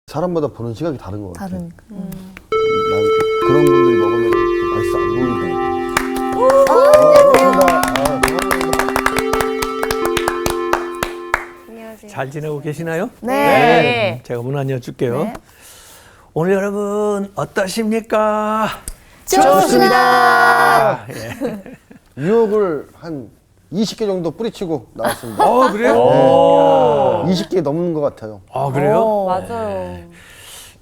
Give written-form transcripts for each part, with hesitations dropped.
사람마다 보는 시각이 다른 것 같아. 다르니까. 난 그런 분들이 먹으면 맛있어 안 보이더라고. 안녕하세요. 잘 지내고 계시나요? 네. 제가 문 안 열줄게요. 네. 오늘 여러분 어떠십니까? 좋습니다. 예. 유혹을 한 20개 정도 뿌리치고 나왔습니다. 그래요? 20개 넘는 것 같아요. 그래요? 맞아요.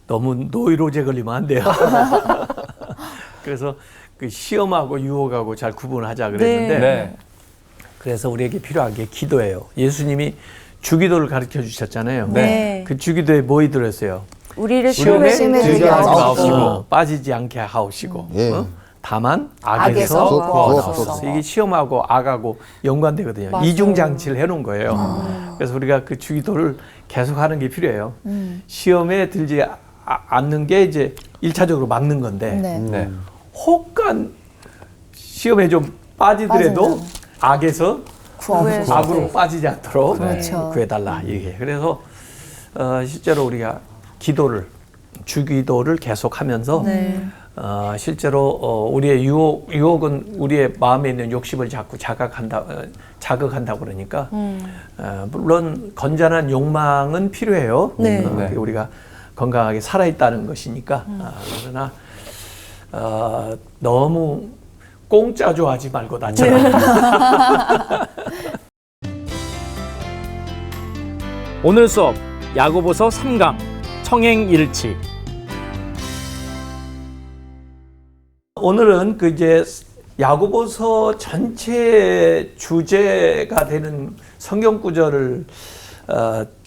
너무 노이로제 걸리면 안 돼요. 그래서 그 시험하고 유혹하고 잘 구분하자 그랬는데 네. 그래서 우리에게 필요한 게 기도예요. 예수님이 주기도를 가르쳐 주셨잖아요. 네. 그 주기도에 뭐 들었어요? 우리를 시험에 시험에 들게 들게 하지 하옵시고 빠지지 않게 하옵시고 예. 다만 악에서 악에서 구하옵소서. 구하옵소서. 이게 시험하고 악하고 연관되거든요. 맞아요. 이중장치를 해놓은 거예요. 그래서 우리가 그 주기도를 계속하는 게 필요해요. 시험에 들지 않는 게 이제 1차적으로 막는 건데 네. 네. 혹간 시험에 좀 빠지더라도 빠지면. 악에서 구하옵소서. 악으로 빠지지 않도록 그렇죠. 구해달라 이게. 그래서 실제로 우리가 기도를 주기도를 계속하면서 네. 실제로 우리의 유혹은 우리의 마음에 있는 욕심을 자꾸 자극한다고 그러니까 물론 건전한 욕망은 필요해요. 네. 네. 우리가 건강하게 살아있다는 것이니까 그러나 너무 공짜 좋아하지 말고 나처럼. 오늘 수업 야고보서 3강 청행일치. 오늘은 그 이제 야고보서 전체 주제가 되는 성경 구절을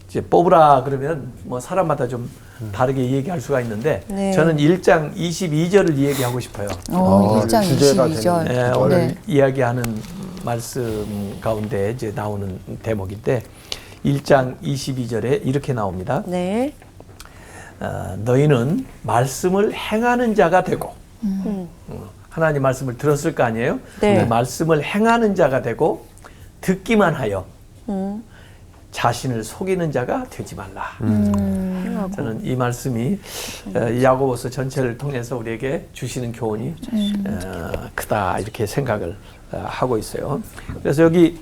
이제 뽑으라 그러면 뭐 사람마다 좀 다르게 얘기할 수가 있는데 네. 저는 1장 22절을 이야기하고 싶어요. 1장 주제가 22절. 되는. 오늘 네. 이야기하는 말씀 가운데 이제 나오는 대목인데 1장 22절에 이렇게 나옵니다. 네. 너희는 말씀을 행하는 자가 되고 하나님 말씀을 들었을 거 아니에요? 네. 그 말씀을 행하는 자가 되고 듣기만 하여 자신을 속이는 자가 되지 말라. 저는 이 말씀이 야고보서 전체를 통해서 우리에게 주시는 교훈이 크다 이렇게 생각을 하고 있어요. 그래서 여기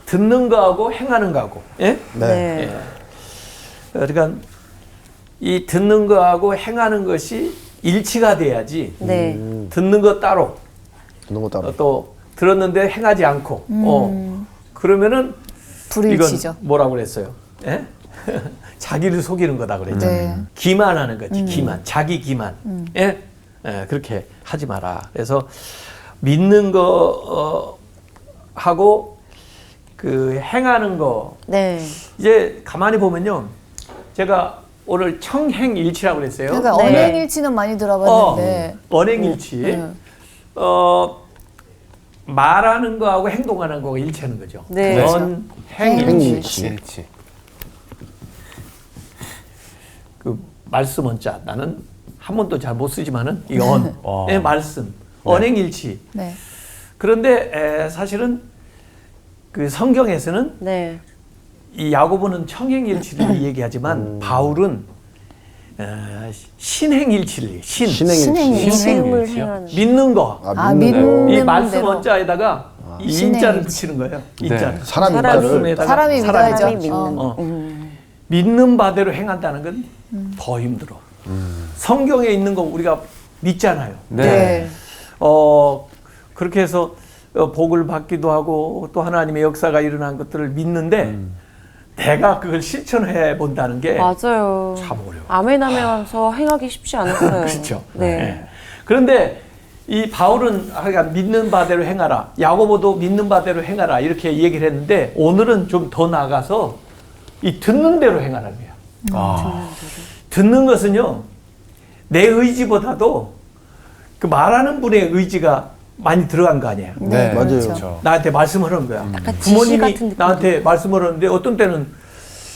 듣는 거하고 행하는 거하고, 예? 네. 예. 그러니까 이 듣는 거하고 행하는 것이 일치가 돼야지. 네. 듣는 거 따로, 듣는 거 따로. 또 들었는데 행하지 않고, 그러면은 불일치죠. 이건 뭐라고 그랬어요? 예? 자기를 속이는 거다 그랬죠. 네. 기만하는 거지, 기만, 자기 기만. 예? 예, 그렇게 하지 마라. 그래서 믿는 거 하고 그 행하는 거 네. 이제 가만히 보면요, 제가 오늘 청행일치라고 그랬어요. 그러니까 네. 언행일치는 많이 들어봤는데. 언행일치. 말하는 거하고 행동하는 거가 일치하는 거죠. 네. 언행일치. 행일치. 일치. 그 말씀 원자 나는 한 번도 잘 못 쓰지만은 이 와. 언의 말씀, 언행일치. 네. 그런데 사실은 그 성경에서는 네. 이 야고보는 청행일치를 얘기하지만 바울은 신행일치를 신행일치. 신행을 행하는. 믿는 거. 믿는 이 말씀 대로. 원자에다가 이 신행일치. 인자를 붙이는 거예요. 인자를. 사람 사람이 인자를 사람이 믿어야죠. 사람이 믿는. 믿는 바대로 행한다는 건 더 힘들어. 성경에 있는 거 우리가 믿잖아요. 네. 그렇게 해서 복을 받기도 하고 또 하나님의 역사가 일어난 것들을 믿는데 내가 그걸 실천해 본다는 게 맞아요. 참 어려워. 아멘 하면서 행하기 쉽지 않았어요. 그렇죠. 네. 예. 그런데 이 바울은 하여간 믿는 바대로 행하라. 야고보도 믿는 바대로 행하라. 이렇게 얘기를 했는데 오늘은 좀 더 나아가서 이 듣는 대로 행하라는 거야. 듣는 것은요, 내 의지보다도 그 말하는 분의 의지가 많이 들어간 거 아니에요. 네, 맞아요. 그렇죠. 나한테 말씀을 하는 거야. 약간 지시 부모님이 같은 느낌. 나한테 말씀을 하는데 어떤 때는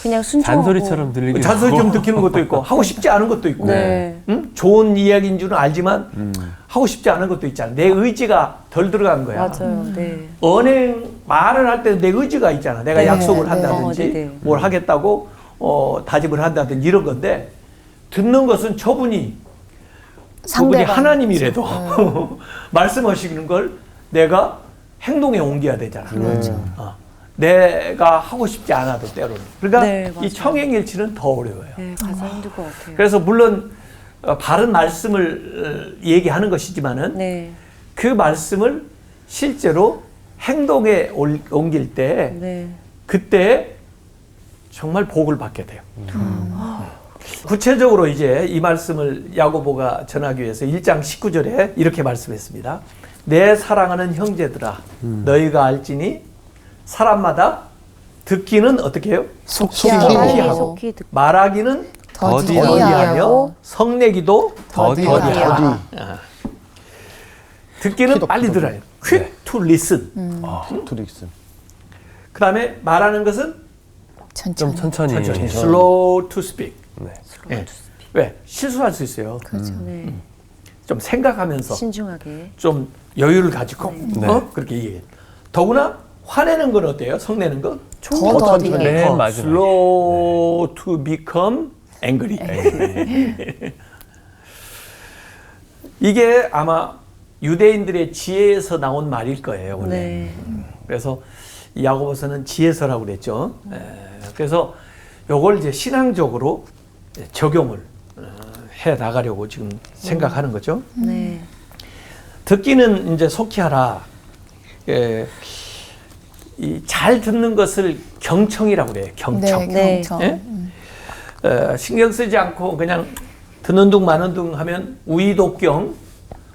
그냥 순종하고. 잔소리처럼 들리기도 잔소리 좀 하고. 듣기는 것도 있고 하고 싶지 않은 것도 있고 네. 응? 좋은 이야기인 줄은 알지만 하고 싶지 않은 것도 있잖아. 내 의지가 덜 들어간 거야. 맞아요. 네. 언행 말을 할 때 내 의지가 있잖아. 내가 네, 약속을 네. 한다든지 네, 네. 뭘 하겠다고 다짐을 한다든지 이런 건데 듣는 것은 그분이 상대방. 하나님이라도 말씀하시는 걸 내가 행동에 옮겨야 되잖아. 그렇죠. 내가 하고 싶지 않아도 때로는. 그러니까 네, 맞아요. 이 청행일치는 더 어려워요. 네, 가장 힘들 것 같아요. 그래서 물론 바른 말씀을 얘기하는 것이지만은 네, 그 말씀을 실제로 행동에 옮길 때 네, 그때 정말 복을 받게 돼요. 구체적으로 이제 이 말씀을 야고보가 전하기 위해서 1장 19절에 이렇게 말씀했습니다. 내 사랑하는 형제들아 너희가 알지니 사람마다 듣기는 어떻게 해요? 속히 하고. 속히 듣고 말하기는 더디하고 성내기도 더디하라. 듣기는 빨리 들어요. Quick to listen. 트릭스. 그 다음에 말하는 것은 네. 천천히. 좀 천천히. slow to speak. 네. 예. 왜? 실수할 수 있어요. 그렇죠. 네, 좀 생각하면서 신중하게. 좀 여유를 가지고 네. 그렇게 얘기해요. 더구나 화내는 건 어때요? 성내는 건? 더 더디하게. 맨 마지막에. slow to become angry. 이게 아마 유대인들의 지혜에서 나온 말일 거예요. 원래. 네, 그래서 이 야고보서는 지혜서라고 그랬죠. 그래서 요걸 이제 신앙적으로 적용을 해 나가려고 지금 생각하는 거죠. 네, 듣기는 이제 속히 하라. 이 잘 듣는 것을 경청이라고 그래요. 경청. 네, 네. 경청. 예? 신경 쓰지 않고 그냥 듣는 둥 마는 둥 하면 우이독경,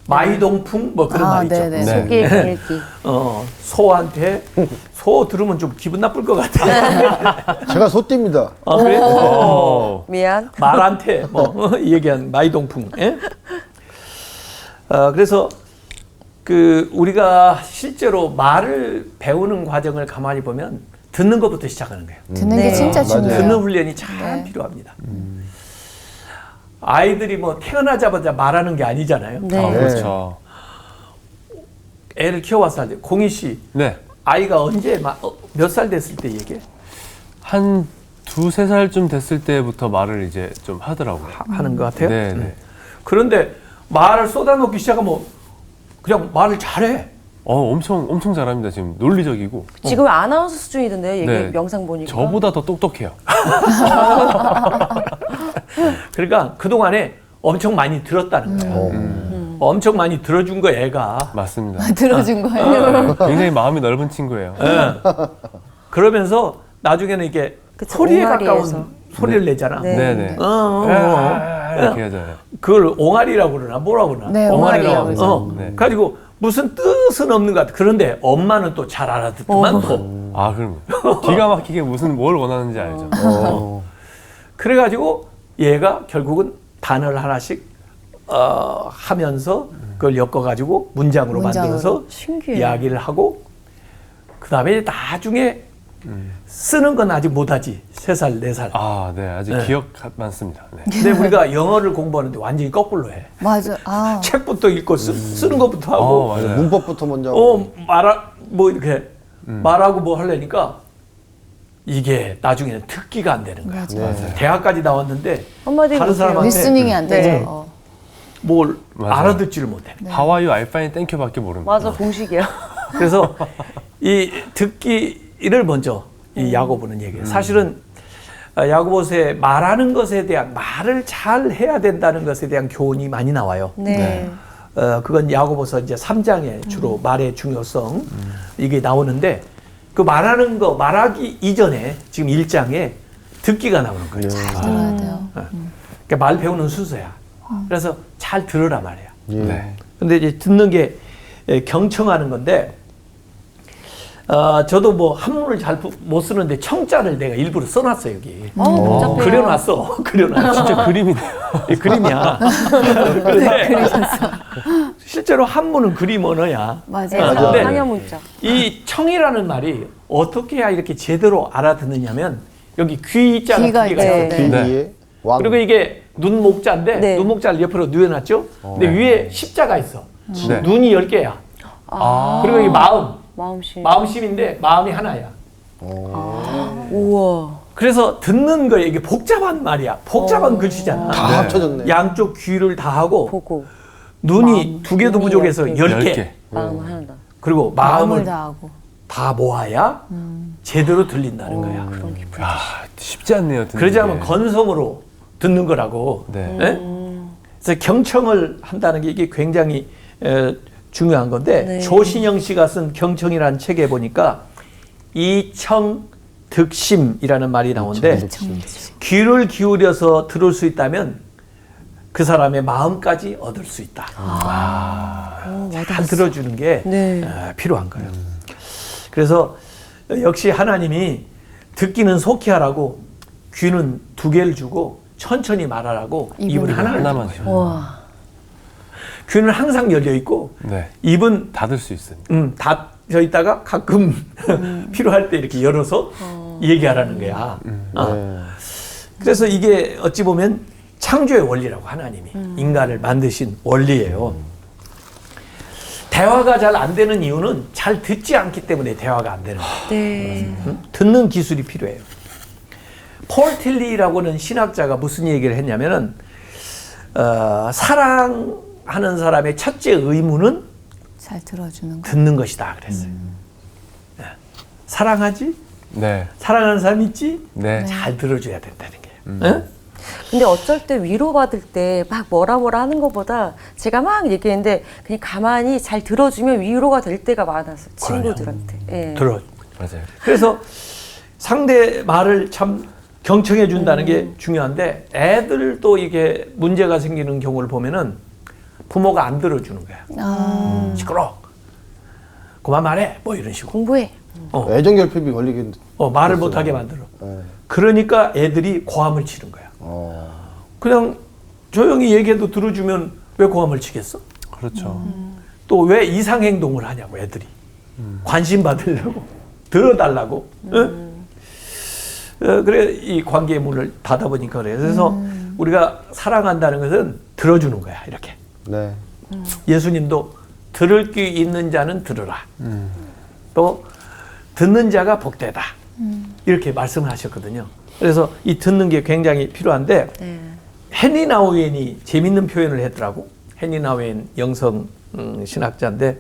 마이동풍 뭐 그런 말 있죠. 네네. 네. 속기 읽기. 소한테 소 들으면 좀 기분 나쁠 것 같아. 제가 소띠입니다. 아, 그래? 미안. 말한테 뭐 얘기한 마이동풍. 예? 그래서 그 우리가 실제로 말을 배우는 과정을 가만히 보면 듣는 것부터 시작하는 거예요. 듣는 네. 게 진짜 맞아요. 중요해요. 듣는 훈련이 참 네. 필요합니다. 아이들이 뭐 태어나자마자 말하는 게 아니잖아요. 네. 그렇죠. 애를 키워왔을 때 공희 씨 네. 아이가 언제 몇 살 됐을 때 얘기해? 한 2-3살쯤 됐을 때부터 말을 이제 좀 하더라고요. 하는 것 같아요. 네, 네. 그런데 말을 쏟아놓기 시작하면 그냥 말을 잘해. 엄청 잘합니다. 지금 논리적이고. 지금 아나운서 수준이던데요. 얘기 네. 영상 보니까. 저보다 더 똑똑해요. 그러니까 그동안에 엄청 많이 들었다는 거야. 엄청 많이 들어준 거 애가. 맞습니다. 들어준 거예요. 굉장히 마음이 넓은 친구예요. 예. 그러면서 나중에는 이게 그쵸, 소리에 옹알이에서. 가까운 소리를 내잖아. 네. 네네. 이렇게 하잖아요. 그걸 옹알이라고 그러나 뭐라고 그러나. 네, 옹알이라고 그러죠. 네. 가지고 무슨 뜻은 없는 것 같아. 그런데 엄마는 또 잘 알아듣더만 또. 아, 그럼 기가 막히게 뭘 원하는지 알죠. 그래가지고 얘가 결국은 단어를 하나씩 하면서 그걸 엮어가지고 문장으로 만들어서 신기해요. 이야기를 하고 그 다음에 나중에 쓰는 건 아직 못하지. 3살, 4살. 아, 네. 아직 네. 기억 많습니다. 네. 근데 우리가 영어를 공부하는데 완전히 거꾸로 해. 맞아. 아. 책부터 읽고 쓰는 것부터 하고 맞아요. 문법부터 먼저 하고. 뭐 이렇게 말하고 뭐 하려니까 이게 나중에는 듣기가 안 되는 거야. 맞아. 대학까지 나왔는데 한마디 다른 못해요. 사람한테 리스닝이 안 되죠. 네. 뭘 맞아요. 알아듣지를 못해. 하와이유 알파인 땡큐밖에 모릅니다. 맞아, 공식이야. 그래서 이 듣기를 먼저 이 야고보는 얘기해요. 사실은 야고보서에 말하는 것에 대한 말을 잘 해야 된다는 것에 대한 교훈이 많이 나와요. 네. 그건 야고보서 이제 3장에 주로 말의 중요성 이게 나오는데 그 말하는 거 말하기 이전에 지금 1장에 듣기가 나오는 거예요. 들어야 돼요. 그러니까 말 배우는 순서야. 그래서 잘 들으라 말이야. 네. 근데 이제 듣는 게 경청하는 건데 저도 뭐 한문을 잘 못 쓰는데 청자를 내가 일부러 써놨어 여기. 복잡해요. 그려놨어. 그려놨어. 진짜 그림이네요. 그림이야. 그런데 실제로 한문은 그림 언어야. 맞아요. 근데 상여 문자. 이 청이라는 말이 어떻게 해야 이렇게 제대로 알아듣느냐면 여기 귀자가 귀가 두 개가 있죠. 있거든. 네. 뒤에 왕. 그리고 이게 눈 목자인데 네. 눈 목자를 옆으로 누워놨죠. 근데 위에 십자가 있어. 네. 눈이 10개야. 아. 그리고 이 마음심인데 마음심. 마음이 하나야. 우와. 그래서 듣는 거에 이게 복잡한 말이야. 복잡한 글씨잖아. 다 합쳐졌네. 양쪽 귀를 다 하고 보고 눈이 두 개도 눈이 부족해서 10개. 10개. 마음을 하나. 그리고 마음을 마음을 다하고. 다 모아야 제대로 들린다는 거야. 그런 기분. 야, 쉽지 않네요. 듣는 그러지 않으면 게. 건성으로 듣는 거라고. 네. 예? 그래서 경청을 한다는 게 이게 굉장히 중요한 건데 네. 조신영 씨가 쓴 경청이라는 책에 보니까 이청득심이라는 말이 나오는데 귀를 기울여서 들을 수 있다면 그 사람의 마음까지 얻을 수 있다. 잘 들어주는 게 네. 필요한 거예요. 그래서 역시 하나님이 듣기는 속히 하라고 귀는 2개를 주고 천천히 말하라고 입은 하나를 하나만 주고 줘요. 와. 귀는 항상 열려 있고 네. 입은 닫을 수 있으니까. 닫혀 있다가 가끔 필요할 때 이렇게 열어서 얘기하라는 거야. 네. 그래서 이게 어찌 보면 창조의 원리라고 하나님이 인간을 만드신 원리예요. 대화가 잘 안 되는 이유는 잘 듣지 않기 때문에 대화가 안 되는 거예요. 네. 듣는 기술이 필요해요. 폴 틸리라고는 신학자가 무슨 얘기를 했냐면은 사랑하는 사람의 첫째 의무는 잘 들어주는 거. 듣는 것이다 그랬어요. 예. 사랑하지? 네. 사랑하는 사람 있지? 네. 잘 들어줘야 된다는 거예요. 예? 근데 어쩔 때 위로받을 때 막 뭐라 하는 것보다 제가 막 얘기했는데 그냥 가만히 잘 들어주면 위로가 될 때가 많아서 친구들한테. 예. 들어. 맞아요. 그래서 상대 말을 참 경청해 준다는 게 중요한데 애들도 이게 문제가 생기는 경우를 보면은 부모가 안 들어주는 거야. 시끄러. 그만 말해. 뭐 이런 식으로. 공부해. 애정 결핍이 걸리긴. 말을 못하게 만들어. 네. 그러니까 애들이 고함을 치는 거야. 그냥 조용히 얘기해도 들어주면 왜 고함을 치겠어? 그렇죠. 또 왜 이상 행동을 하냐고 애들이. 관심 받으려고. 들어달라고. 그래 이 관계의 문을 닫아보니까 그래요. 그래서 우리가 사랑한다는 것은 들어주는 거야. 이렇게. 네. 예수님도 들을 귀 있는 자는 들으라. 또 듣는 자가 복되다. 이렇게 말씀을 하셨거든요. 그래서 이 듣는 게 굉장히 필요한데 네. 헨리 나우엔이 재밌는 표현을 했더라고. 헨리 나우엔 영성 신학자인데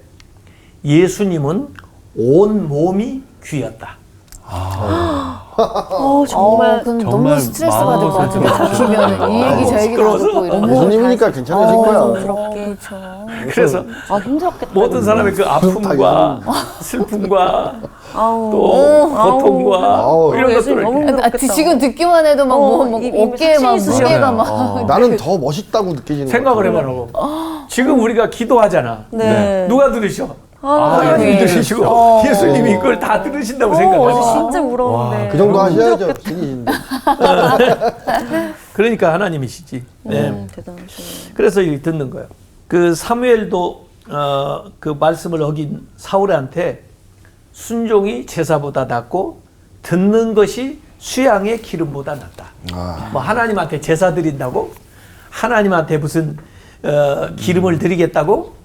예수님은 온 몸이 귀였다. 정말. 그럼 정말 너무 스트레스 받을 것 같은데 마음을 잡히면 이 얘기 저 얘기 다 듣고 이러면. 예수님이니까 괜찮으실 거야. 그렇게. 그렇죠. 그래서 힘들었겠다. 모든 사람의 그 아픔과 슬픔과 또 고통과 아우. 이런 예수님 것들을 너무 힘들었겠다. 지금 듣기만 해도 막 어깨에 막 쑤시고. 무게가 막. 나는 더 멋있다고 느껴지는 생각을 것 같아요. 해보라고. 지금 우리가 기도하잖아. 네. 누가 들으셔? 하나님. 하나님이 들으시고 예수님이 그걸 다 들으신다고 생각하죠. 진짜 울었는데. 그 정도 하셔야죠. 신이신데. 그러니까 하나님이시지. 네. 대단하시네. 그래서 이 듣는 거예요. 그 사무엘도 그 말씀을 어긴 사울한테 순종이 제사보다 낫고 듣는 것이 수양의 기름보다 낫다. 뭐 하나님한테 제사 드린다고 하나님한테 무슨 기름을 드리겠다고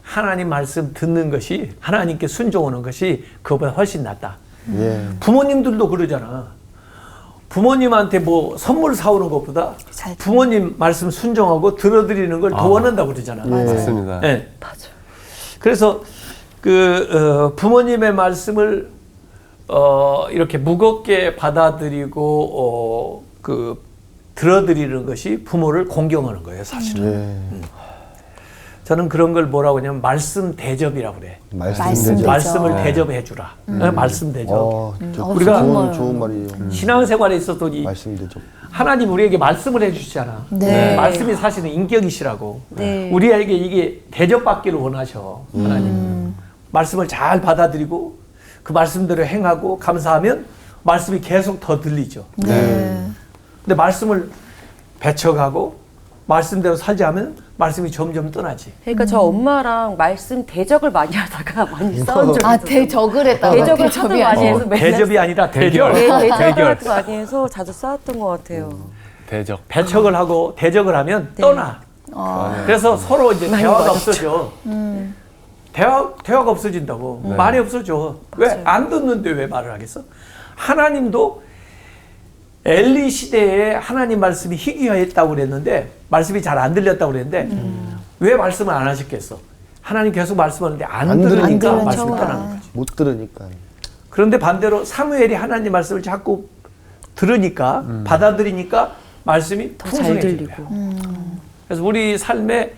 하나님 말씀 듣는 것이 하나님께 순종하는 것이 그것보다 훨씬 낫다. 예. 부모님들도 그러잖아. 부모님한테 뭐 선물 사오는 것보다 잘 부모님 말씀 순종하고 들어드리는 걸 더 원한다고 그러잖아. 맞습니다. 네. 맞아. 그래서 부모님의 말씀을 이렇게 무겁게 받아들이고 들어드리는 것이 부모를 공경하는 거예요, 사실은. 예. 저는 그런 걸 뭐라고 하냐면 말씀 대접이라고 그래. 말씀 말씀 대접. 말씀을 대접해 주라. 말씀 대접. 우리가 음. 좋은 말이에요. 신앙생활에 있어도 이 말씀 되죠. 하나님 우리에게 말씀을 해주시잖아. 네. 말씀이 사실은 인격이시라고. 네. 우리에게 이게 대접받기를 원하셔. 하나님. 말씀을 잘 받아들이고 그 말씀대로 행하고 감사하면 말씀이 계속 더 들리죠. 네. 근데 말씀을 배척하고 말씀대로 살지 않으면 말씀이 점점 떠나지. 그러니까 저 엄마랑 말씀 대적을 많이 하다가 많이 싸운 적이 있어요. 대적을 했다고. 대적을 하도 많이 해서 맨날 대접이 아니라 대결. 대적을 많이 해서 자주 싸웠던 것 같아요. 대적. 배척을 하고 대적을 하면 네. 떠나. 그래서 서로 이제 많이 대화가 맞았죠. 없어져. 대화가 없어진다고. 말이 없어져. 왜 안 듣는데 왜 말을 하겠어? 하나님도 엘리 시대에 하나님 말씀이 희귀했다고 그랬는데 말씀이 잘 안 들렸다고 그랬는데 왜 말씀을 안 하셨겠어? 하나님 계속 말씀하는데 안 안 들으니까 들으니까. 말씀을 안 떠나는 거지. 못 들으니까. 그런데 반대로 사무엘이 하나님 말씀을 자꾸 들으니까 받아들이니까 말씀이 더 잘 풍성해지는 들리고. 거야. 그래서 우리 삶에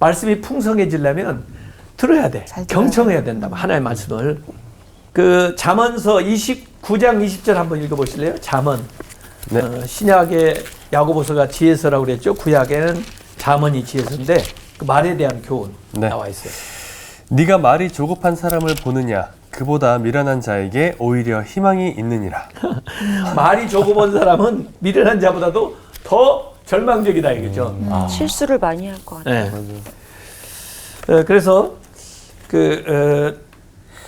말씀이 풍성해지려면 들어야 돼. 잘 들어야 경청해야 된다. 하나님의 말씀을. 그 잠언서 29장 20절 한번 읽어보실래요? 잠언. 네. 신약의 야고보서가 지혜서라고 그랬죠. 구약에는 잠언이 지혜서인데 그 말에 대한 교훈 네. 나와 있어요. 네가 말이 조급한 사람을 보느냐 그보다 미련한 자에게 오히려 희망이 있느니라. 말이 조급한 사람은 미련한 자보다도 더 절망적이다 이거죠. 실수를 많이 할 것 같아요. 네. 그래서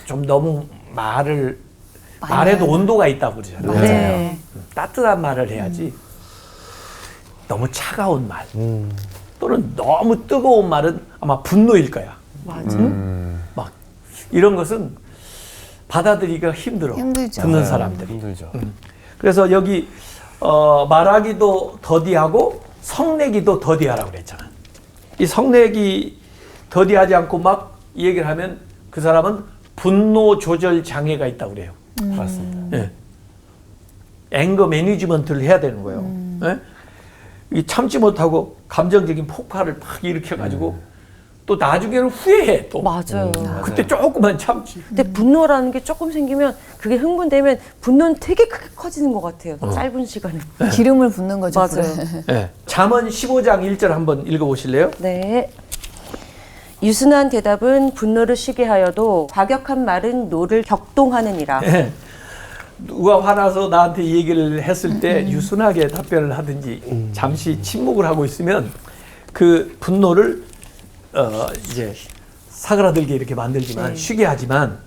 좀 너무 말에도 온도가 있다고 그러잖아요. 네. 따뜻한 말을 해야지. 너무 차가운 말 또는 너무 뜨거운 말은 아마 분노일 거야. 맞아. 막 이런 것은 받아들이기가 힘들어. 힘들죠. 듣는 사람들이. 힘들죠. 그래서 여기 말하기도 더디하고 성내기도 더디하라고 그랬잖아. 이 성내기 더디하지 않고 막 이 얘기를 하면 그 사람은 분노 조절 장애가 있다고 그래요. 그렇습니다. 예. 앵거 매니지먼트를 해야 되는 거예요. 예? 이 참지 못하고 감정적인 폭발을 막 일으켜가지고 또 나중에는 후회해 또. 맞아요. 그때 조금만 참지. 근데 분노라는 게 조금 생기면 그게 흥분되면 분노는 되게 크게 커지는 것 같아요. 짧은 시간에. 기름을 붓는 거죠. 맞아요. 불에. 예. 잠언 15장 1절 한번 읽어보실래요? 네. 유순한 대답은 분노를 쉬게 하여도 과격한 말은 노를 격동하느니라. 예. 누가 화나서 나한테 이 얘기를 했을 때 유순하게 답변을 하든지 잠시 침묵을 하고 있으면 그 분노를 이제 사그라들게 이렇게 만들지만 쉬게 하지만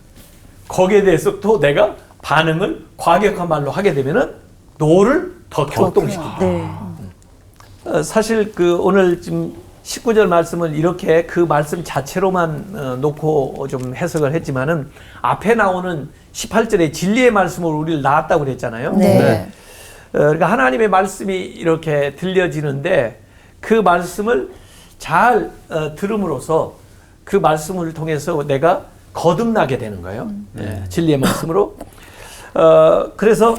거기에 대해서 또 내가 반응을 과격한 말로 하게 되면은 노를 더 격동시킨다. 네. 사실 오늘 지금 19절 말씀을 이렇게 그 말씀 자체로만 놓고 좀 해석을 했지만은 앞에 나오는 18절에 진리의 말씀으로 우리를 낳았다고 그랬잖아요. 네. 그러니까 하나님의 말씀이 이렇게 들려지는데 그 말씀을 잘 들음으로써 그 말씀을 통해서 내가 거듭나게 되는 거예요. 진리의 말씀으로. 그래서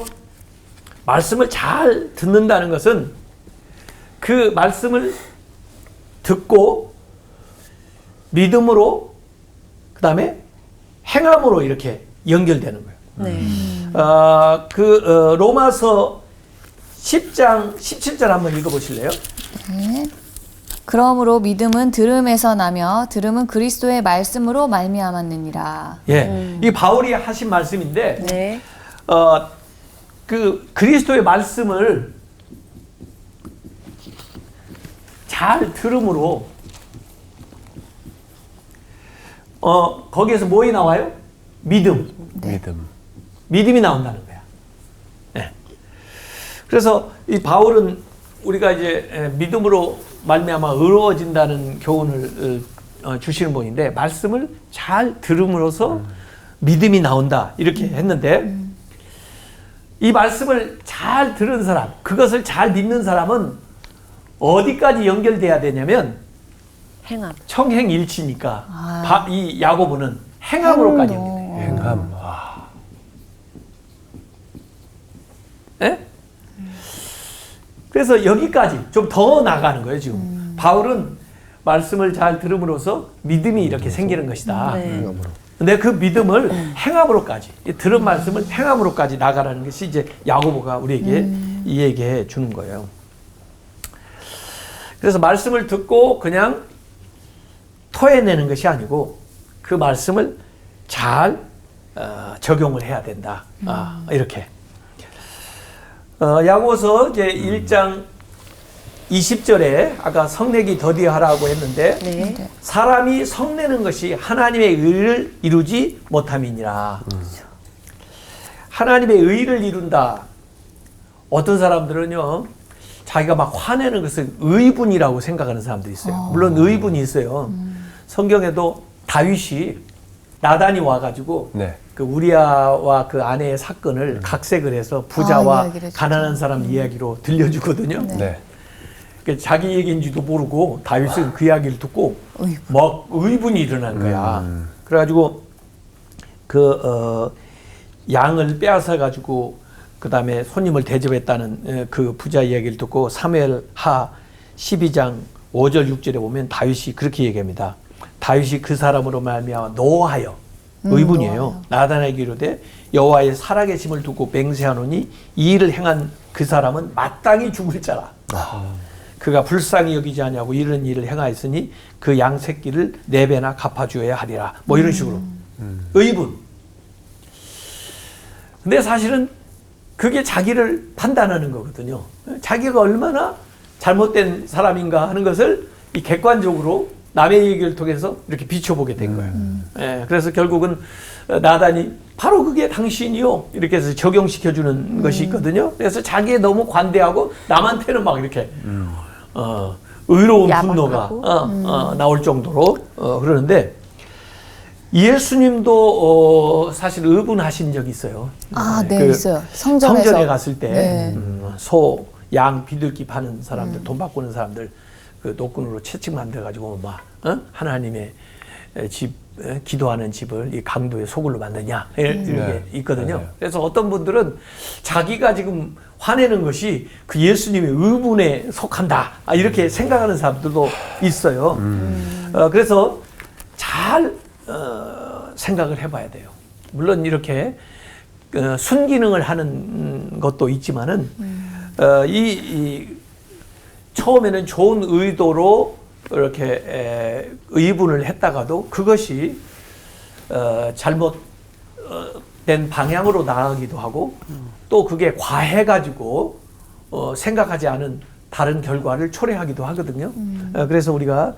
말씀을 잘 듣는다는 것은 그 말씀을 듣고 믿음으로 그다음에 행함으로 이렇게 연결되는 거예요. 네. 로마서 10장 17절 한번 읽어보실래요? 네. 그러므로 믿음은 들음에서 나며 들음은 그리스도의 말씀으로 말미암았느니라. 예, 이 바울이 하신 말씀인데 네. 그 그리스도의 말씀을 잘 들음으로 거기에서 뭐이 나와요? 믿음. 믿음이 나온다는 거야. 네. 그래서 이 바울은 우리가 이제 믿음으로 말미암아 의로워진다는 교훈을 주시는 분인데 말씀을 잘 들음으로써 믿음이 나온다 이렇게 했는데 이 말씀을 잘 들은 사람, 그것을 잘 믿는 사람은 어디까지 연결돼야 되냐면 행함. 청행일치니까 이 야고보는 행함으로까지 연결돼요. 행함. 예? 그래서 여기까지 좀 더 나가는 거예요 지금. 바울은 말씀을 잘 들음으로써 믿음이 이렇게 생기는 것이다. 네. 근데 그 믿음을 행함으로까지, 들은 말씀을 행함으로까지 나가라는 것이 이제 야고보가 우리에게 이야기해 주는 거예요. 그래서 말씀을 듣고 그냥 토해내는 것이 아니고 그 말씀을 잘 적용을 해야 된다. 이렇게. 야고보서 이제 1장 20절에 아까 성내기 더디하라고 했는데 네. 사람이 성내는 것이 하나님의 의를 이루지 못함이니라. 하나님의 의를 이룬다. 어떤 사람들은요, 자기가 막 화내는 것을 의분이라고 생각하는 사람들이 있어요. 물론 의분이 있어요. 성경에도 다윗이 나단이 와가지고 네. 그 우리아와 그 아내의 사건을 각색을 해서 부자와 이야기를 해주죠. 가난한 사람 이야기로 들려주거든요. 네. 그 자기 얘기인지도 모르고 다윗은 그 이야기를 듣고 막 의분이 일어난 거야. 그래가지고 양을 빼앗아 가지고 그 다음에 손님을 대접했다는 그 부자 이야기를 듣고 사무엘하 12장 5절 6절에 보면 다윗이 그렇게 얘기합니다. 다윗이 그 사람으로 말미암아 노하여 의분이에요. 나단에게 이르되 여호와의 살아계심을 두고 맹세하노니 이 일을 행한 그 사람은 마땅히 죽을 자라. 그가 불쌍히 여기지 아니하고 이런 일을 행하였으니 그 양 새끼를 4배나 갚아주어야 하리라. 뭐 이런 식으로 의분. 근데 사실은 그게 자기를 판단하는 거거든요. 자기가 얼마나 잘못된 사람인가 하는 것을 이 객관적으로 남의 얘기를 통해서 이렇게 비춰보게 된 거예요. 예, 그래서 결국은 나단이 바로 그게 당신이요 이렇게 해서 적용시켜주는 것이 있거든요. 그래서 자기에 너무 관대하고 남한테는 막 이렇게 의로운 분노가 나올 정도로 그러는데 예수님도 사실 의분하신 적이 있어요. 네, 있어요. 성전에서. 성전에 갔을 때 네. 소, 양, 비둘기 파는 사람들, 돈 바꾸는 사람들 그 노끈으로 채찍 만들어가지고 막 하나님의 집, 기도하는 집을 이 강도의 소굴로 만드냐 이렇게 있거든요. 맞아요. 그래서 어떤 분들은 자기가 지금 화내는 것이 그 예수님의 의분에 속한다 이렇게 생각하는 사람들도 있어요. 그래서 잘 생각을 해봐야 돼요. 물론 이렇게 순기능을 하는 것도 있지만은 처음에는 좋은 의도로 이렇게 의분을 했다가도 그것이 잘못된 방향으로 나가기도 하고 또 그게 과해가지고 생각하지 않은 다른 결과를 초래하기도 하거든요. 그래서 우리가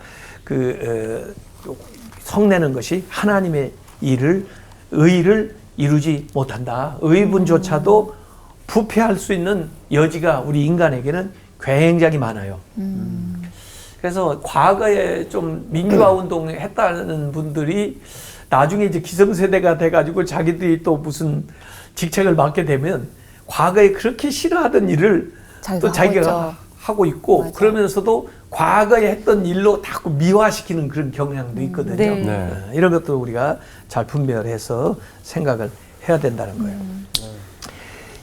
성내는 것이 하나님의 의를 이루지 못한다. 의분조차도 부패할 수 있는 여지가 우리 인간에게는 굉장히 많아요. 그래서 과거에 좀 민주화 운동 했다는 분들이 나중에 이제 기성세대가 돼가지고 자기들이 또 무슨 직책을 맡게 되면 과거에 그렇게 싫어하던 일을 또 자기가 하고 있고 맞아. 그러면서도 과거에 했던 일로 자꾸 미화시키는 그런 경향도 있거든요. 네. 이런 것도 우리가 잘 분별해서 생각을 해야 된다는 거예요.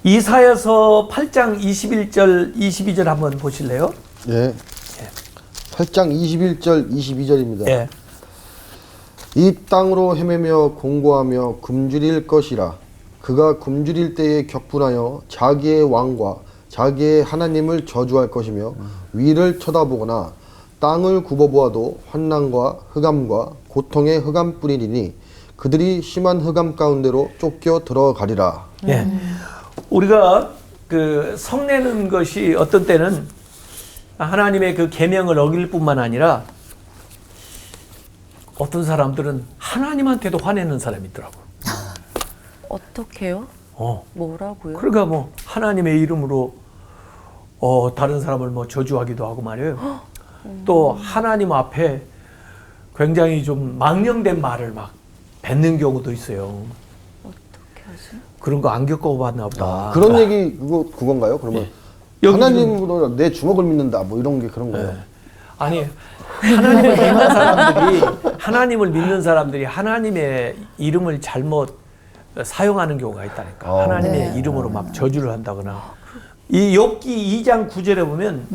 이사야서 8장 21절 22절 한번 보실래요? 예. 8장 21절 22절입니다. 예. 이 땅으로 헤매며 공고하며 굶주릴 것이라. 그가 굶주릴 때에 격분하여 자기의 왕과 자기의 하나님을 저주할 것이며 위를 쳐다보거나 땅을 굽어보아도 환난과 흑암과 고통의 흑암뿐이니 그들이 심한 흑암 가운데로 쫓겨 들어가리라. 예. 우리가 그 성내는 것이 어떤 때는 하나님의 그 계명을 어길 뿐만 아니라 어떤 사람들은 하나님한테도 화내는 사람이 있더라고. 어떻게요? 뭐라고요? 그러니까 뭐 하나님의 이름으로 다른 사람을 뭐 저주하기도 하고 말이에요. 또 하나님 앞에 굉장히 좀 망령된 말을 막 뱉는 경우도 있어요. 어떻게 하지? 그런 거 안 겪어봤나 보다. 그런 얘기 그건가요? 그러면 여기 하나님보다 내 주먹을 믿는다 뭐 이런 게 그런 거예요? 아니 하나님을 믿는 사람들이 하나님의 이름을 잘못 사용하는 경우가 있다니까. 하나님의 이름으로 막 저주를 한다거나. 이 욥기 2장 9절에 보면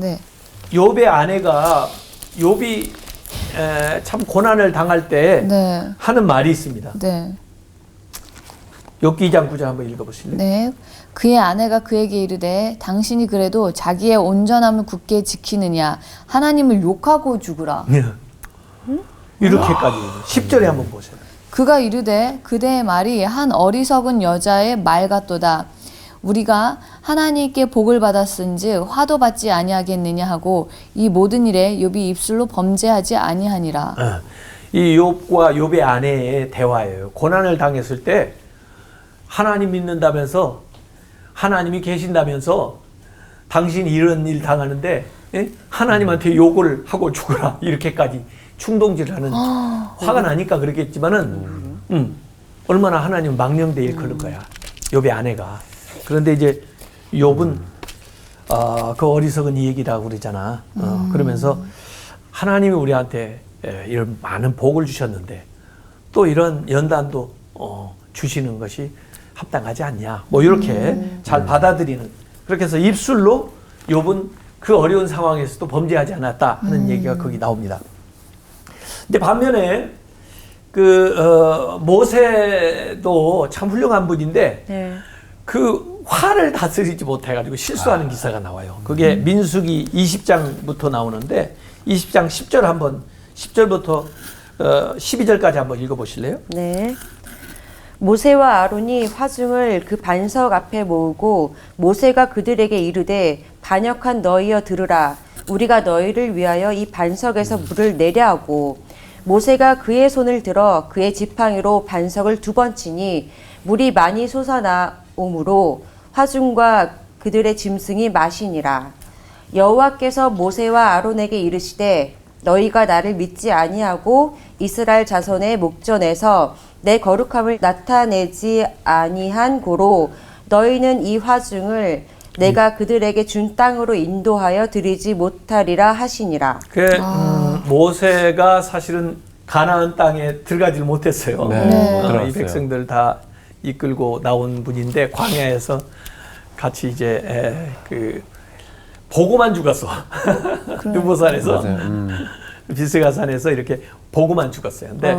욥의 아내가 욥이 참 고난을 당할 때 하는 말이 있습니다. 욥기 2장 9절 한번 읽어보실래요? 네. 그의 아내가 그에게 이르되 당신이 그래도 자기의 온전함을 굳게 지키느냐 하나님을 욕하고 죽으라. 이렇게까지 10절에 한번 보세요. 그가 이르되 그대의 말이 한 어리석은 여자의 말 같도다. 우리가 하나님께 복을 받았은즉 화도 받지 아니하겠느냐 하고 이 모든 일에 욥이 입술로 범죄하지 아니하니라. 이 욥과 욥의 아내의 대화예요. 고난을 당했을 때 하나님 믿는다면서 하나님이 계신다면서 당신이 이런 일 당하는데 하나님한테 욕을 하고 죽어라 이렇게까지 충동질하는 화가 나니까 그렇겠지만은 얼마나 하나님 망령되이 일컬을 거야. 욥의 아내가. 그런데 이제 욥은 그 어리석은 이 얘기라고 그러잖아. 그러면서 하나님이 우리한테 이런 많은 복을 주셨는데 또 이런 연단도 주시는 것이 합당하지 않냐. 뭐 이렇게 잘 받아들이는. 그렇게 해서 입술로 욥은 그 어려운 상황에서도 범죄하지 않았다 하는 얘기가 거기 나옵니다. 근데 반면에 모세도 참 훌륭한 분인데 네. 그 화를 다스리지 못해가지고 실수하는 기사가 나와요. 그게 민수기 20장부터 나오는데 20장 10절 한번 10절부터 12절까지 한번 읽어보실래요? 네. 모세와 아론이 화중을 그 반석 앞에 모으고 모세가 그들에게 이르되 반역한 너희여 들으라. 우리가 너희를 위하여 이 반석에서 물을 내려 하고 모세가 그의 손을 들어 그의 지팡이로 반석을 2번 치니 물이 많이 솟아나오므로 화중과 그들의 짐승이 마시니라. 여호와께서 모세와 아론에게 이르시되 너희가 나를 믿지 아니하고 이스라엘 자손의 목전에서 내 거룩함을 나타내지 아니한 고로 너희는 이 화중을 내가 그들에게 준 땅으로 인도하여 드리지 못하리라 하시니라. 모세가 사실은 가나안 땅에 들어가지를 못했어요. 이 백성들 다 이끌고 나온 분인데 광야에서 같이 이제 보고만 죽었어. 느보산에서 비스가산에서 이렇게 보고만 죽었어요. 근데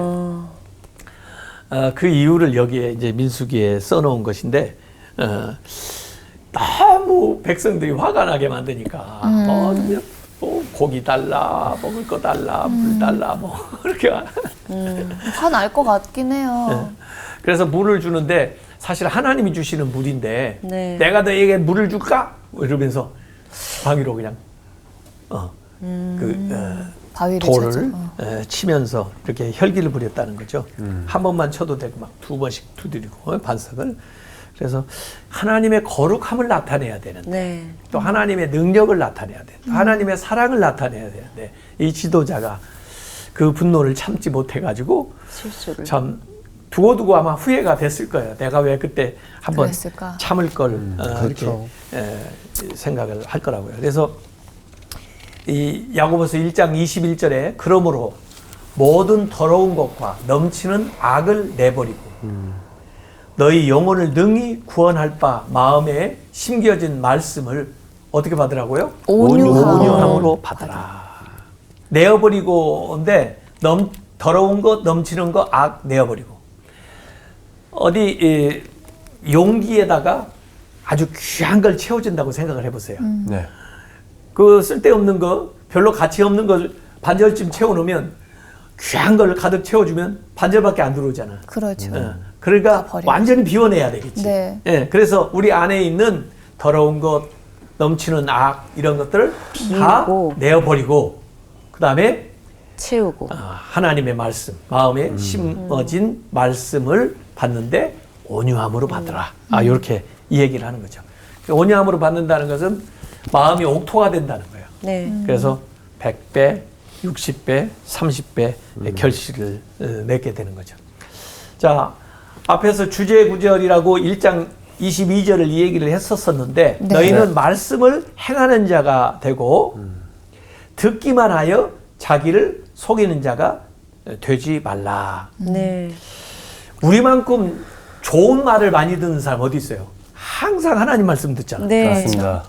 그 이유를 여기에 이제 민수기에 써놓은 것인데 너무 백성들이 화가 나게 만드니까 고기 달라, 먹을 거 달라, 물 달라, 뭐 이렇게 화날 것 같긴 해요. 그래서 물을 주는데 사실 하나님이 주시는 물인데 네. 내가 너에게 물을 줄까? 이러면서 방위로 그냥 바위를 돌을 쳐죠. 치면서 이렇게 혈기를 부렸다는 거죠. 한 번만 쳐도 되고 막 2번씩 두드리고 반석을. 그래서 하나님의 거룩함을 나타내야 되는데 네. 또 하나님의 능력을 나타내야 돼. 하나님의 사랑을 나타내야 되는데 이 지도자가 그 분노를 참지 못해가지고 실수를. 참 두고두고 아마 후회가 됐을 거예요. 내가 왜 그때 한번 그랬을까? 참을 걸 그렇죠. 이렇게 생각을 할 거라고요. 그래서 이 야고보서 1장 21절에 그러므로 모든 더러운 것과 넘치는 악을 내버리고 너희 영혼을 능히 구원할 바 마음에 심겨진 말씀을 어떻게 받으라고요? 온유함으로 받으라. 내어버리고인데 더러운 것, 넘치는 것, 악 내어버리고 어디 용기에다가 아주 귀한 걸 채워준다고 생각을 해보세요. 네. 그 쓸데없는 거, 별로 가치 없는 걸 반절쯤 채워놓으면 귀한 걸 가득 채워주면 반절밖에 안 들어오잖아. 그렇죠. 그러니까 버려야지. 완전히 비워내야 되겠지. 네. 예, 그래서 우리 안에 있는 더러운 것, 넘치는 악 이런 것들을 다 비우고. 내어버리고 그 다음에 채우고. 하나님의 말씀, 마음에 심어진 말씀을 받는데 온유함으로 받으라. 이렇게 이 얘기를 하는 거죠. 온유함으로 받는다는 것은 마음이 옥토가 된다는 거예요. 네. 그래서 100배, 60배, 30배 결실을 맺게 되는 거죠. 자, 앞에서 주제 구절이라고 1장 22절을 이 얘기를 했었었는데 네. 너희는 말씀을 행하는 자가 되고 듣기만 하여 자기를 속이는 자가 되지 말라. 네. 우리만큼 좋은 말을 많이 듣는 사람 어디 있어요? 항상 하나님 말씀 듣잖아. 네. 그렇습니다.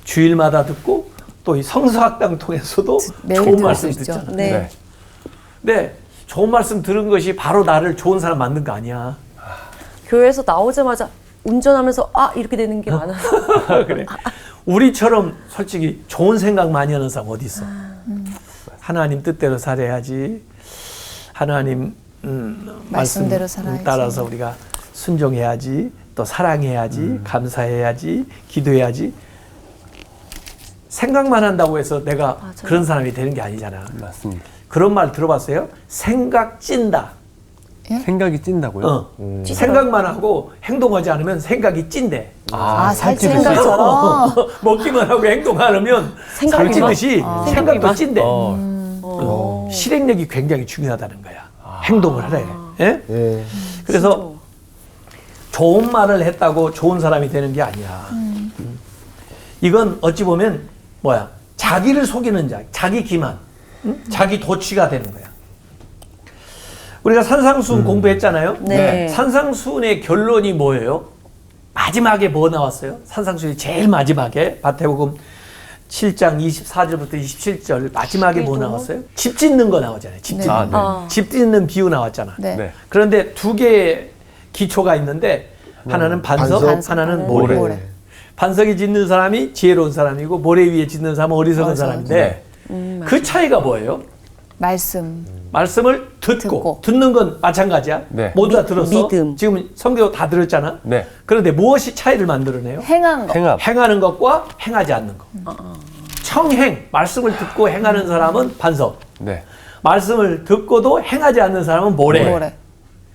주일마다 듣고 또 이 성서학당 통해서도 매일 좋은 들을 말씀 수 있죠. 듣잖아. 네. 근데 좋은 말씀 들은 것이 바로 나를 좋은 사람 만든 거 아니야. 교회에서 나오자마자 운전하면서 이렇게 되는 게 많아요. 그래. 우리처럼 솔직히 좋은 생각 많이 하는 사람 어디 있어? 하나님 뜻대로 살아야지. 하나님 말씀대로 말씀 살아야지. 따라서 우리가 순종해야지. 또 사랑해야지. 감사해야지. 기도해야지. 생각만 한다고 해서 내가 맞아요. 그런 사람이 되는 게 아니잖아. 맞습니다. 그런 말 들어봤어요? 생각 찐다. 생각이 찐다고요? 생각만 하고 행동하지 않으면 생각이 찐대. 살찌 살찌듯이. 생각처럼. 먹기만 하고 행동 안 하면 생각이 살찌듯이 생각도 찐대. 어. 실행력이 굉장히 중요하다는 거야. 행동을 하래. 예? 예. 그래서 좋은 말을 했다고 좋은 사람이 되는 게 아니야. 이건 어찌 보면 뭐야? 자기를 속이는 자, 자기 기만, 자기 도취가 되는 거야. 우리가 산상수훈 공부했잖아요. 네. 산상수훈의 결론이 뭐예요? 마지막에 뭐 나왔어요? 산상수훈이 제일 마지막에 마태복음 7장 24절부터 27절 마지막에 뭐 나왔어요? 집 짓는 거 나오잖아요. 집 짓는 아, 거. 네. 집 짓는 비유 나왔잖아. 네. 네. 그런데 두 개의 기초가 있는데 하나는 반석, 반석, 하나는 모래. 모래. 반석이 짓는 사람이 지혜로운 사람이고 모래 위에 짓는 사람은 어리석은 사람인데 그 차이가 뭐예요? 말씀. 말씀을 듣고 듣고. 듣는 건 마찬가지야. 네. 모두 다 들었어. 믿음. 지금 성경 다 들었잖아. 네. 그런데 무엇이 차이를 만들어내요? 행한 거. 행함. 행하는 것과 행하지 않는 것. 청행, 말씀을 듣고 행하는 사람은 반석. 네. 말씀을 듣고도 행하지 않는 사람은 모래. 모래.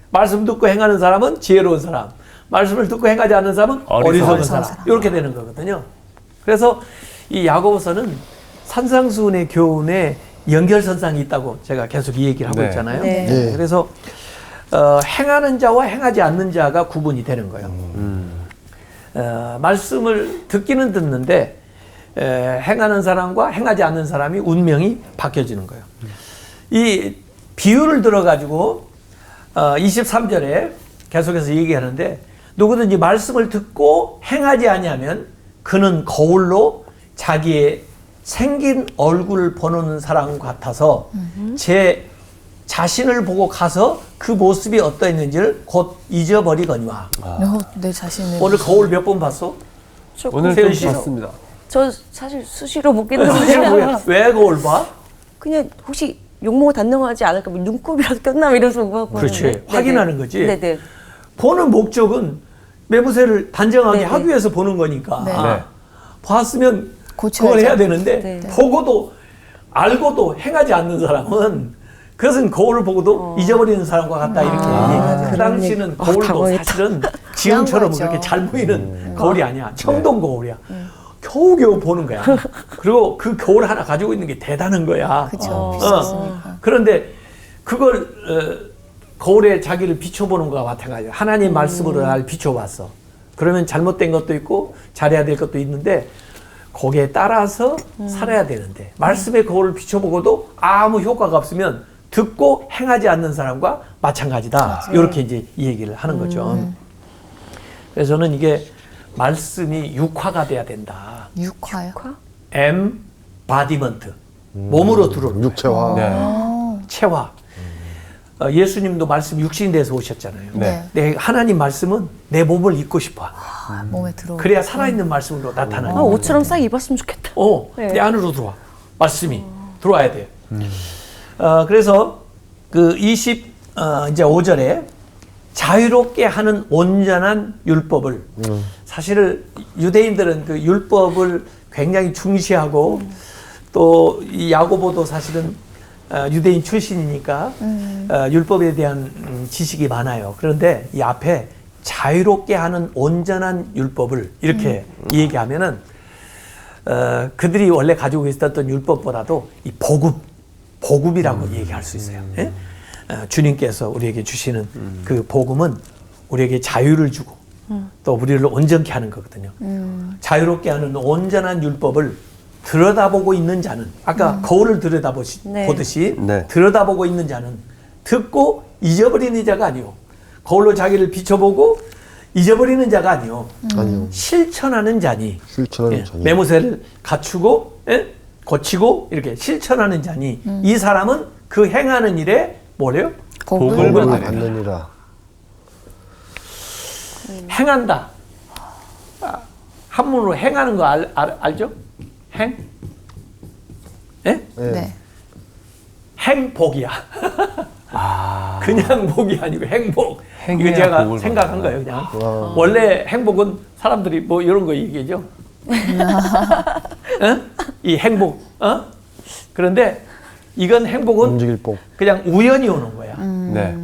말씀 듣고 행하는 사람은 지혜로운 사람. 말씀을 듣고 행하지 않는 사람은 어리석은 사람. 이렇게 되는 거거든요. 그래서 이 야고보서는 산상수훈의 교훈에 연결선상이 있다고 제가 계속 이 얘기를 하고 네. 있잖아요. 네. 네. 그래서 행하는 자와 행하지 않는 자가 구분이 되는 거예요. 말씀을 듣기는 듣는데 행하는 사람과 행하지 않는 사람이 운명이 바뀌어지는 거예요. 이 비유를 들어가지고 23절에 계속해서 얘기하는데 누구든지 말씀을 듣고 행하지 아니하면 그는 거울로 자기의 생긴 얼굴을 보는 사람 같아서 제 자신을 보고 가서 그 모습이 어떠했는지를 곧 잊어버리거니와. 내 자신을. 오늘 거울 몇 번 봤어? 오늘 좀 세연 씨. 봤습니다. 저 사실 수시로 못 사실 깼는데 왜 거울 봐? 그냥 혹시 욕먹어 단능하지 않을까 뭐 눈곱이라도 꼈나 이러면서 보고 그렇지. 보는데. 확인하는 거지. 네네. 보는 목적은 매무새를 단정하게 네네. 하기 위해서 보는 거니까. 네. 네. 봤으면 고쳐야죠. 그걸 해야 되는데 네. 보고도 알고도 행하지 않는 사람은 그것은 거울을 보고도 잊어버리는 사람과 같다 이렇게 얘기하죠. 그 당시는 거울도 당황했다. 사실은 지금처럼 거죠. 그렇게 잘 보이는 거울이 아니야. 청동 거울이야. 겨우겨우 보는 거야. 그리고 그 거울 하나 가지고 있는 게 대단한 거야. 그쵸. 비쌌으니까. 그런데 그걸 거울에 자기를 비춰보는 거와 마찬가지야. 하나님 말씀으로 날 비춰봤어. 그러면 잘못된 것도 있고 잘해야 될 것도 있는데 거기에 따라서 살아야 되는데 말씀의 거울을 비춰보고도 아무 효과가 없으면 듣고 행하지 않는 사람과 마찬가지다. 이렇게 이제 이 얘기를 하는 거죠. 그래서 저는 이게 말씀이 육화가 돼야 된다. 육화요? 엠바디먼트. 몸으로 들어오는 거예요. 육체화. 네. 체화. 예수님도 말씀 육신이 돼서 오셨잖아요. 네. 내 하나님 말씀은 내 몸을 입고 싶어. 몸에 들어. 그래야 살아있는 말씀으로 나타나는 아, 옷처럼 싹 입었으면 좋겠다. 네. 내 안으로 들어와. 말씀이 들어와야 돼. 그래서 그 이제 5절에 자유롭게 하는 온전한 율법을 사실 유대인들은 그 율법을 굉장히 중시하고 또 이 야고보도 사실은 유대인 출신이니까 율법에 대한 지식이 많아요. 그런데 이 앞에 자유롭게 하는 온전한 율법을 이렇게 얘기하면은 그들이 원래 가지고 있었던 율법보다도 이 복음이라고 얘기할 수 있어요. 예? 주님께서 우리에게 주시는 그 복음은 우리에게 자유를 주고 또 우리를 온전케 하는 거거든요. 자유롭게 하는 온전한 율법을 들여다보고 있는 자는 아까 거울을 들여다보듯이 네. 들여다보고 있는 자는 듣고 잊어버리는 자가 아니요. 거울로 자기를 비춰보고 잊어버리는 자가 아니요. 아니요. 실천하는 자니. 실천하는 자니. 매무새를 갖추고 고치고 이렇게 실천하는 자니 이 사람은 그 행하는 일에 뭐래요? 복을 복을 받으리라. 받느니라. 행한다. 한문으로 행하는 거 알죠? 행? 예? 네. 행복이야. 그냥 복이 아니고 행복. 이거 행해야 제가 복을 생각한 받는다. 거예요, 그냥. 원래 행복은 사람들이 뭐 이런 거 얘기하죠. 이 행복. 그런데 이건 행복은 움직일 복. 그냥 우연히 오는 거야. 네.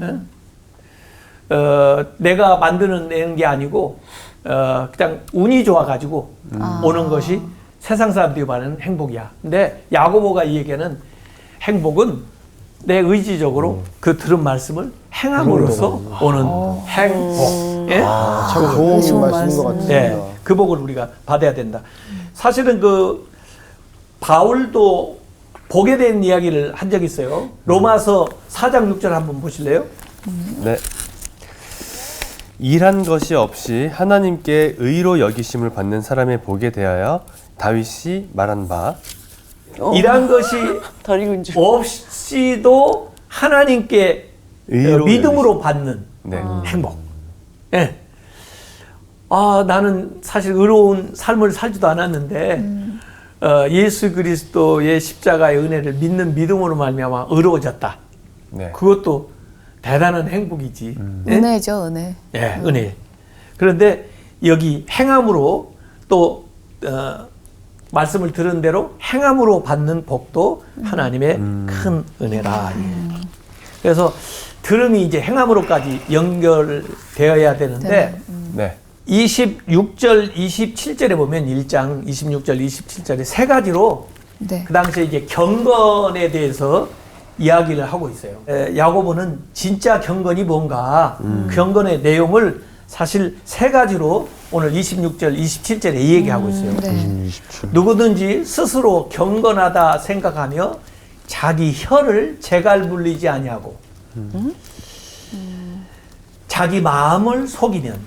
내가 만드는 게 아니고 그냥 운이 좋아가지고 오는 것이 세상 사람들이 말하는 행복이야. 근데 야고보가 이 얘기는 행복은 내 의지적으로 그 들은 말씀을 행함으로써 오는 행복. 예? 참 좋은 좋은 말씀인 것 같습니다. 예, 그 복을 우리가 받아야 된다. 사실은 그 바울도 복에 대한 이야기를 한 적이 있어요. 로마서 4장 6절 한번 보실래요? 네. 일한 것이 없이 하나님께 의로 여기심을 받는 사람의 복에 대하여 다윗이 말한 바 일한 것이 덜 익은 줄. 없이도 하나님께 의로 믿음으로 받는 네. 행복. 예. 아, 나는 사실 의로운 삶을 살지도 않았는데 예수 그리스도의 십자가의 은혜를 믿는 믿음으로 말미암아 의로워졌다. 네. 그것도 대단한 행복이지. 예? 은혜죠, 은혜. 예, 은혜. 그런데 여기 행함으로 또 말씀을 들은 대로 행함으로 받는 복도 하나님의 큰 은혜라. 그래서 들음이 이제 행함으로까지 연결되어야 되는데 네. 26절, 27절에 보면 1장 26절, 27절에 세 가지로 네. 그 당시에 이제 경건에 대해서 이야기를 하고 있어요. 야고보는 진짜 경건이 뭔가 경건의 내용을 사실 세 가지로 오늘 26절, 27절에 얘기하고 있어요. 네. 누구든지 스스로 경건하다 생각하며 자기 혀를 재갈 물리지 아니하고 자기 마음을 속이면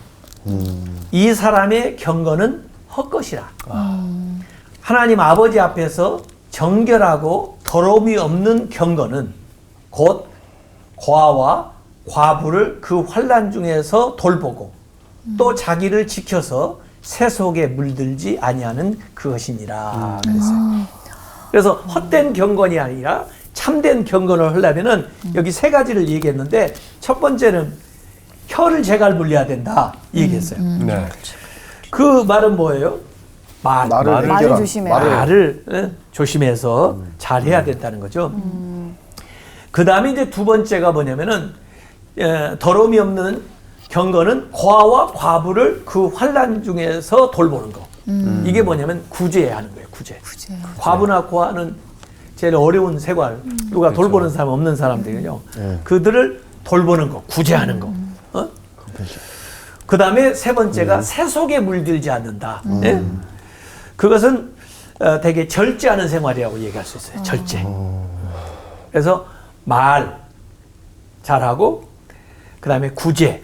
이 사람의 경건은 헛것이라. 하나님 아버지 앞에서 정결하고 더러움이 없는 경건은 곧 고아와 과부를 그 환난 중에서 돌보고 또 자기를 지켜서 세속에 물들지 아니하는 그것이니라 그랬어요. 그래서 헛된 경건이 아니라 참된 경건을 하려면은 여기 세 가지를 얘기했는데 첫 번째는 혀를 재갈 물려야 된다 얘기했어요. 네. 그 말은 뭐예요? 말을 조심해라. 말을 조심해서 잘 해야 된다는 거죠. 그 다음에 이제 두 번째가 뭐냐면은 더러움이 없는 경건은 고아와 과부를 그 환난 중에서 돌보는 거. 이게 뭐냐면 구제하는 거예요. 구제. 과부나 고아는 제일 어려운 생활, 누가 돌보는 사람 없는 사람들이요. 그들을 돌보는 거, 구제하는 거. 그 다음에 세 번째가 세속에 물들지 않는다. 예? 그것은 되게 절제하는 생활이라고 얘기할 수 있어요. 절제. 그래서 말 잘하고, 그 다음에 구제,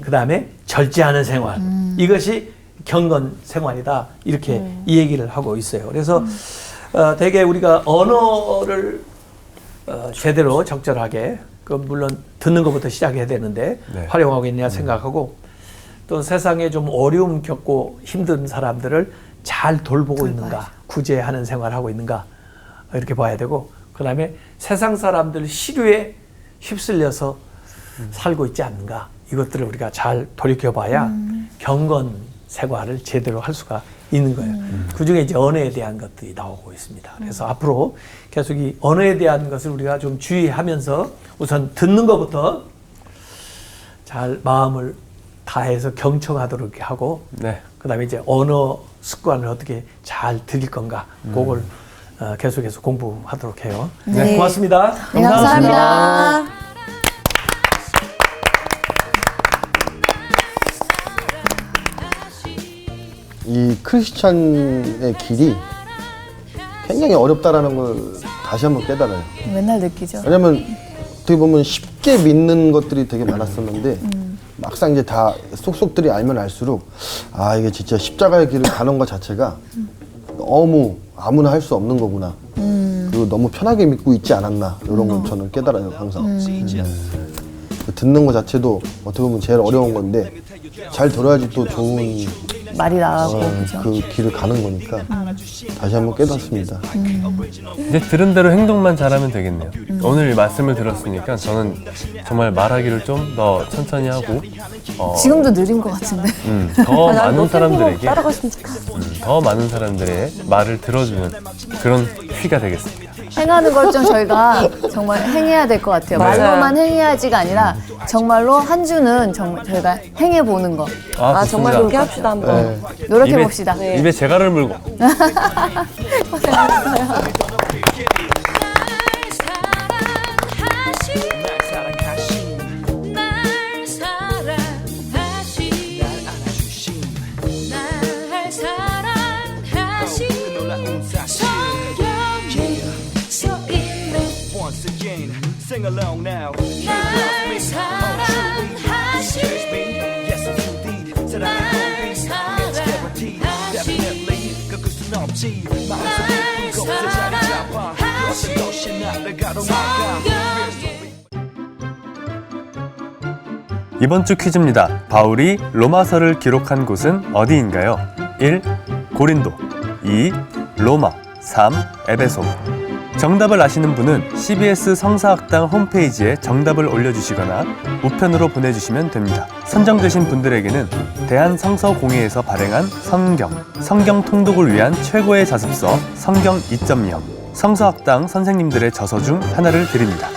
그 다음에 절제하는 생활. 이것이 경건 생활이다. 이렇게 이 얘기를 하고 있어요. 그래서 되게 우리가 언어를 제대로 적절하게, 물론 듣는 것부터 시작해야 되는데 네. 활용하고 있냐 생각하고 또 세상에 좀 어려움 겪고 힘든 사람들을 잘 돌보고 있는가, 구제하는 생활하고 있는가 이렇게 봐야 되고, 그 다음에 세상 사람들 시류에 휩쓸려서 살고 있지 않는가, 이것들을 우리가 잘 돌이켜봐야 경건 생활을 제대로 할 수가 있는 거예요. 그중에 이제 언어에 대한 것들이 나오고 있습니다. 그래서 앞으로 계속 이 언어에 대한 것을 우리가 좀 주의하면서 우선 듣는 것부터 잘 마음을 다해서 경청하도록 하고, 네. 그 다음에 이제 언어 습관을 어떻게 잘 들일 건가, 그걸 계속해서 공부하도록 해요. 네. 고맙습니다. 네, 감사합니다. 이 크리스찬의 길이 굉장히 어렵다라는 걸 다시 한번 깨달아요. 맨날 느끼죠. 왜냐면 어떻게 보면 쉽게 믿는 것들이 되게 많았었는데 막상 이제 다 속속들이 알면 알수록 아, 이게 진짜 십자가의 길을 가는 것 자체가 너무 아무나 할 수 없는 거구나. 그리고 너무 편하게 믿고 있지 않았나, 이런 걸 저는 깨달아요, 항상. 듣는 것 자체도 어떻게 보면 제일 어려운 건데 잘 들어야지 또 좋은 말이 나가고, 그죠? 그 길을 가는 거니까 다시 한번 깨닫습니다. 이제 들은 대로 행동만 잘하면 되겠네요. 오늘 이 말씀을 들었으니까 저는 정말 말하기를 좀 더 천천히 하고 지금도 느린 것 같은데. 더 많은 사람들에게 따라갔으면 좋겠어. 더 많은 사람들의 말을 들어주는 그런 휘가 되겠습니다. 행하는 걸 좀 저희가 정말 행해야 될 것 같아요. 맞아요. 말로만 행해야지가 아니라 정말로 한 주는 정말 저희가 행해보는 거. 아, 좋습니다. 정말 그렇게 합시다, 한번. 노력해봅시다. 입에 재갈을 물고. 고생하셨어요. Sing along now. 날 사랑하시 Yes, indeed. 사랑하는 It's guaranteed. Definitely 꺾을 순 없지. 마음속에 불고 새 자리 잡아. 어떤 것이 나를 가로막아. 이번 주 퀴즈입니다. 바울이 로마서를 기록한 곳은 어디인가요? 1. 고린도 2. 로마 3. 에베소. 정답을 아시는 분은 CBS 성사학당 홈페이지에 정답을 올려주시거나 우편으로 보내주시면 됩니다. 선정되신 분들에게는 대한성서공회에서 발행한 성경 통독을 위한 최고의 자습서 성경 2.0 성서학당 선생님들의 저서 중 하나를 드립니다.